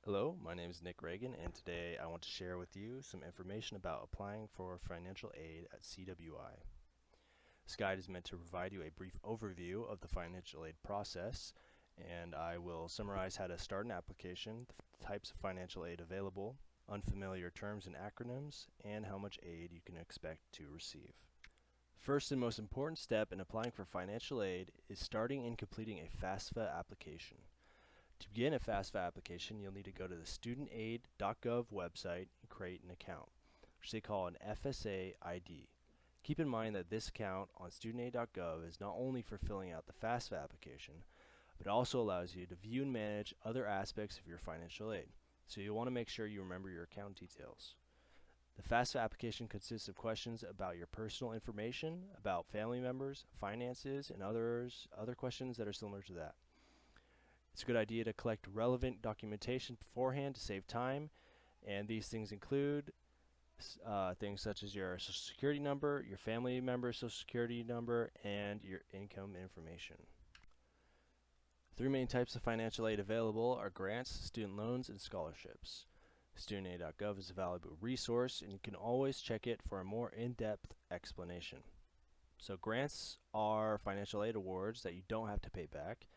Hello, my name is Nick Reagan, and today I want to share with you some information about applying for financial aid at CWI. This guide is meant to provide you a brief overview of the financial aid process, and I will summarize how to start an application, the types of financial aid available, unfamiliar terms and acronyms, and how much aid you can expect to receive. First and most important step in applying for financial aid is starting and completing a FAFSA application. To begin a FAFSA application, you'll need to go to the studentaid.gov website and create an account, which they call an FSA ID. Keep in mind that this account on studentaid.gov is not only for filling out the FAFSA application, but also allows you to view and manage other aspects of your financial aid. So you'll want to make sure you remember your account details. The FAFSA application consists of questions about your personal information, about family members, finances, and other questions that are similar to that. It's a good idea to collect relevant documentation beforehand to save time, and these things include things such as your social security number, your family member's social security number, and your income information. Three main types of financial aid available are grants, student loans, and scholarships. Studentaid.gov is a valuable resource, and you can always check it for a more in-depth explanation. So grants are financial aid awards that you don't have to pay back,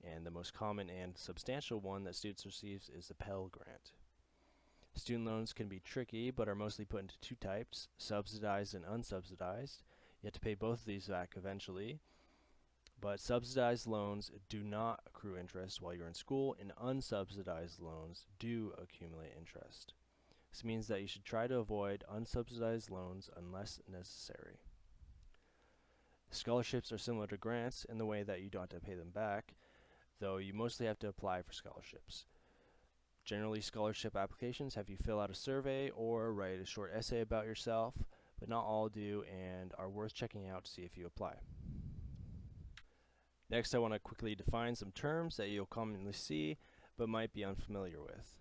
and the most common and substantial one that students receive is the Pell Grant. Student loans can be tricky, but are mostly put into two types, subsidized and unsubsidized. You have to pay both of these back eventually, but subsidized loans do not accrue interest while you're in school, and unsubsidized loans do accumulate interest. This means that you should try to avoid unsubsidized loans unless necessary. Scholarships are similar to grants in the way that you don't have to pay them back, though you mostly have to apply for scholarships. Generally, scholarship applications have you fill out a survey or write a short essay about yourself, but not all do and are worth checking out to see if you apply. Next, I want to quickly define some terms that you'll commonly see but might be unfamiliar with.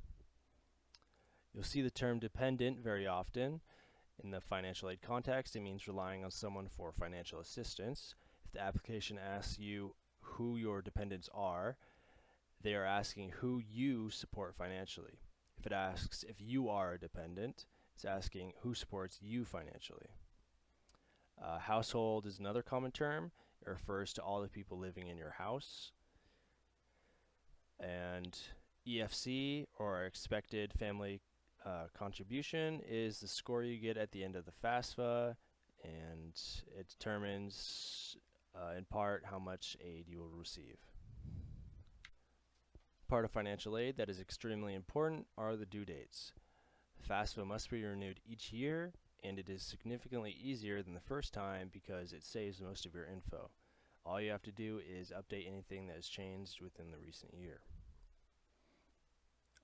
You'll see the term dependent very often. In the financial aid context, it means relying on someone for financial assistance. If the application asks you who your dependents are, they are asking who you support financially. If it asks if you are a dependent, it's asking who supports you financially. Household is another common term. It refers to all the people living in your house. And EFC, or expected family contribution, is the score you get at the end of the FAFSA, and it determines in part how much aid you will receive. Part of financial aid that is extremely important are the due dates. FAFSA must be renewed each year, and it is significantly easier than the first time because it saves most of your info. All you have to do is update anything that has changed within the recent year.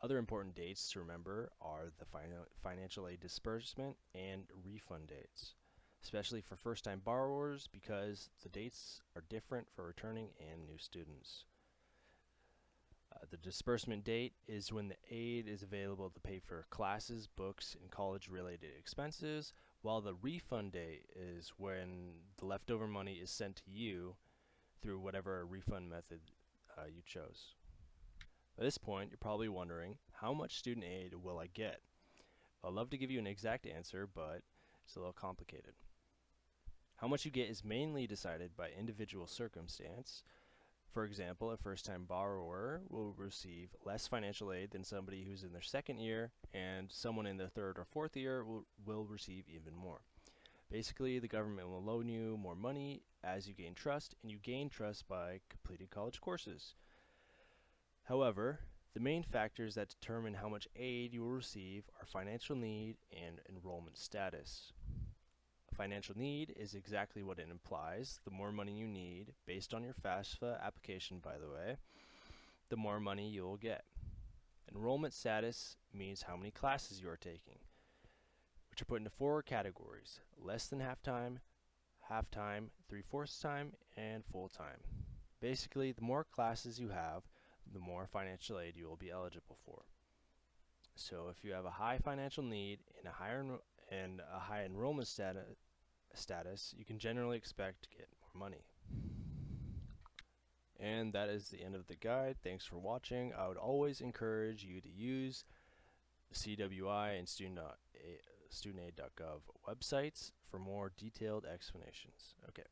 Other important dates to remember are the financial aid disbursement and refund dates, especially for first-time borrowers because the dates are different for returning and new students. The disbursement date is when the aid is available to pay for classes, books, and college-related expenses, while the refund date is when the leftover money is sent to you through whatever refund method you chose. At this point, you're probably wondering, how much student aid will I get? I'd love to give you an exact answer, but it's a little complicated. How much you get is mainly decided by individual circumstance. For example, a first-time borrower will receive less financial aid than somebody who's in their second year, and someone in their third or fourth year will receive even more. Basically, the government will loan you more money as you gain trust, and you gain trust by completing college courses. However, the main factors that determine how much aid you will receive are financial need and enrollment status. Financial need is exactly what it implies. The more money you need, based on your FAFSA application by the way, the more money you will get. Enrollment status means how many classes you are taking, which are put into four categories: less than half-time, half-time, 3/4 time, and full-time. Basically, the more classes you have, the more financial aid you will be eligible for. So if you have a high financial need and a high enrollment status, you can generally expect to get more money. And that is the end of the guide. Thanks for watching. I would always encourage you to use CWI and studentaid.gov websites for more detailed explanations. Okay.